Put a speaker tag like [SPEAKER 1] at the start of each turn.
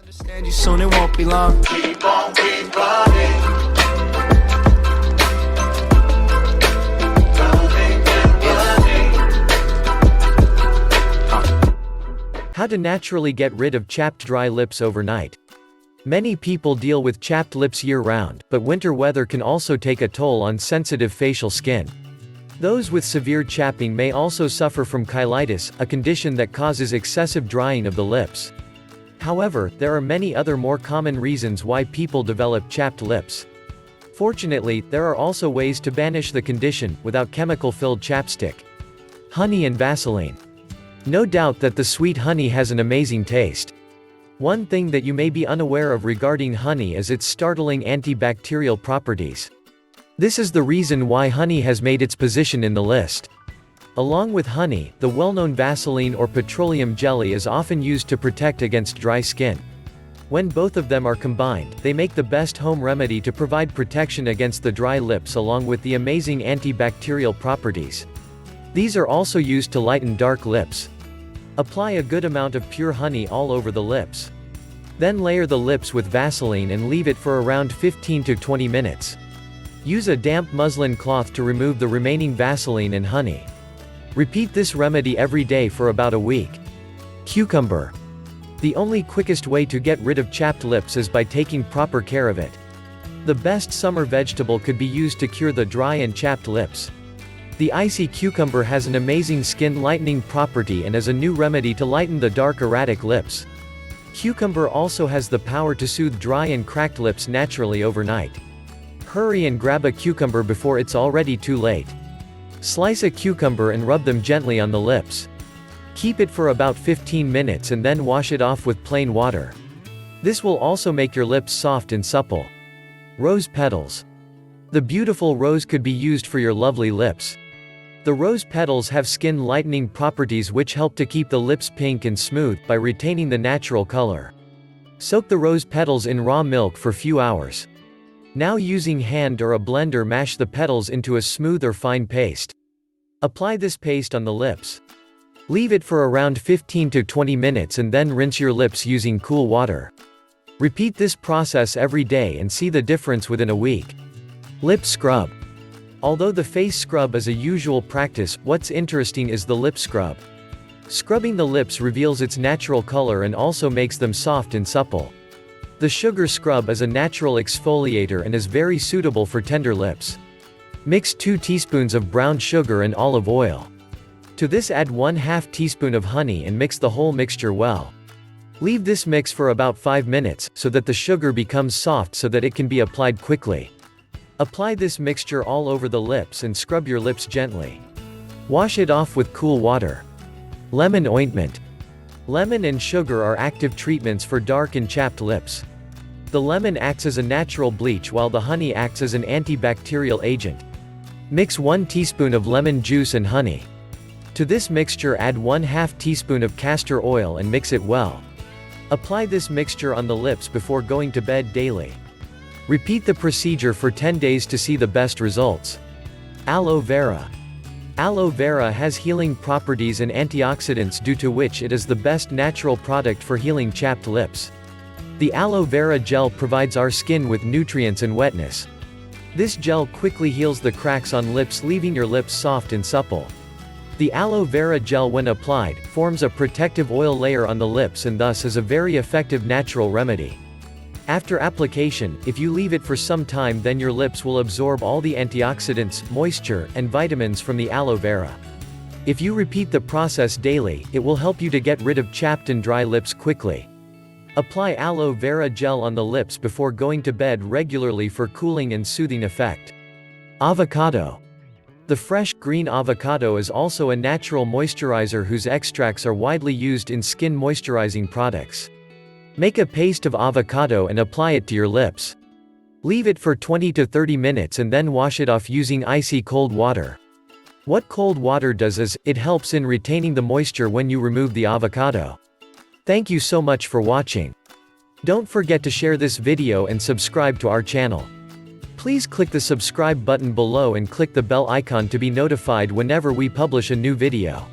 [SPEAKER 1] Understand you soon, it won't be long. Keep on, keep running.
[SPEAKER 2] How to naturally get rid of chapped dry lips overnight. Many people deal with chapped lips year-round, but winter weather can also take a toll on sensitive facial skin. Those with severe chapping may also suffer from cheilitis, a condition that causes excessive drying of the lips. However, there are many other more common reasons why people develop chapped lips. Fortunately, there are also ways to banish the condition, without chemical-filled chapstick. Honey and Vaseline. No doubt that the sweet honey has an amazing taste. One thing that you may be unaware of regarding honey is its startling antibacterial properties. This is the reason why honey has made its position in the list. Along with honey, the well-known Vaseline or petroleum jelly is often used to protect against dry skin. When both of them are combined, they make the best home remedy to provide protection against the dry lips along with the amazing antibacterial properties. These are also used to lighten dark lips. Apply a good amount of pure honey all over the lips. Then layer the lips with Vaseline and leave it for around 15 to 20 minutes. Use a damp muslin cloth to remove the remaining Vaseline and honey. Repeat this remedy every day for about a week. Cucumber. The only quickest way to get rid of chapped lips is by taking proper care of it. The best summer vegetable could be used to cure the dry and chapped lips. The icy cucumber has an amazing skin lightening property and is a new remedy to lighten the dark erratic lips. Cucumber also has the power to soothe dry and cracked lips naturally overnight. Hurry and grab a cucumber before it's already too late. Slice a cucumber and rub them gently on the lips. Keep it for about 15 minutes and then wash it off with plain water. This will also make your lips soft and supple. Rose petals. The beautiful rose could be used for your lovely lips. The rose petals have skin lightening properties which help to keep the lips pink and smooth, by retaining the natural color. Soak the rose petals in raw milk for few hours. Now using hand or a blender mash the petals into a smooth or fine paste. Apply this paste on the lips. Leave it for around 15 to 20 minutes and then rinse your lips using cool water. Repeat this process every day and see the difference within a week. Lip scrub. Although the face scrub is a usual practice, what's interesting is the lip scrub. Scrubbing the lips reveals its natural color and also makes them soft and supple. The sugar scrub is a natural exfoliator and is very suitable for tender lips. Mix 2 teaspoons of brown sugar and olive oil. To this add 1/2 teaspoon of honey and mix the whole mixture well. Leave this mix for about 5 minutes, so that the sugar becomes soft so that it can be applied quickly. Apply this mixture all over the lips and scrub your lips gently. Wash it off with cool water. Lemon ointment. Lemon and sugar are active treatments for dark and chapped lips. The lemon acts as a natural bleach while the honey acts as an antibacterial agent. Mix 1 teaspoon of lemon juice and honey. To this mixture add 1/2 teaspoon of castor oil and mix it well. Apply this mixture on the lips before going to bed daily. Repeat the procedure for 10 days to see the best results. Aloe vera. Aloe vera has healing properties and antioxidants due to which it is the best natural product for healing chapped lips. The aloe vera gel provides our skin with nutrients and wetness. This gel quickly heals the cracks on lips, leaving your lips soft and supple. The aloe vera gel, when applied, forms a protective oil layer on the lips and thus is a very effective natural remedy. After application, if you leave it for some time, then your lips will absorb all the antioxidants, moisture, and vitamins from the aloe vera. If you repeat the process daily, it will help you to get rid of chapped and dry lips quickly. Apply aloe vera gel on the lips before going to bed regularly for cooling and soothing effect. Avocado. The fresh, green avocado is also a natural moisturizer whose extracts are widely used in skin moisturizing products. Make a paste of avocado and apply it to your lips. Leave it for 20 to 30 minutes and then wash it off using icy cold water. What cold water does is, it helps in retaining the moisture when you remove the avocado. Thank you so much for watching. Don't forget to share this video and subscribe to our channel. Please click the subscribe button below and click the bell icon to be notified whenever we publish a new video.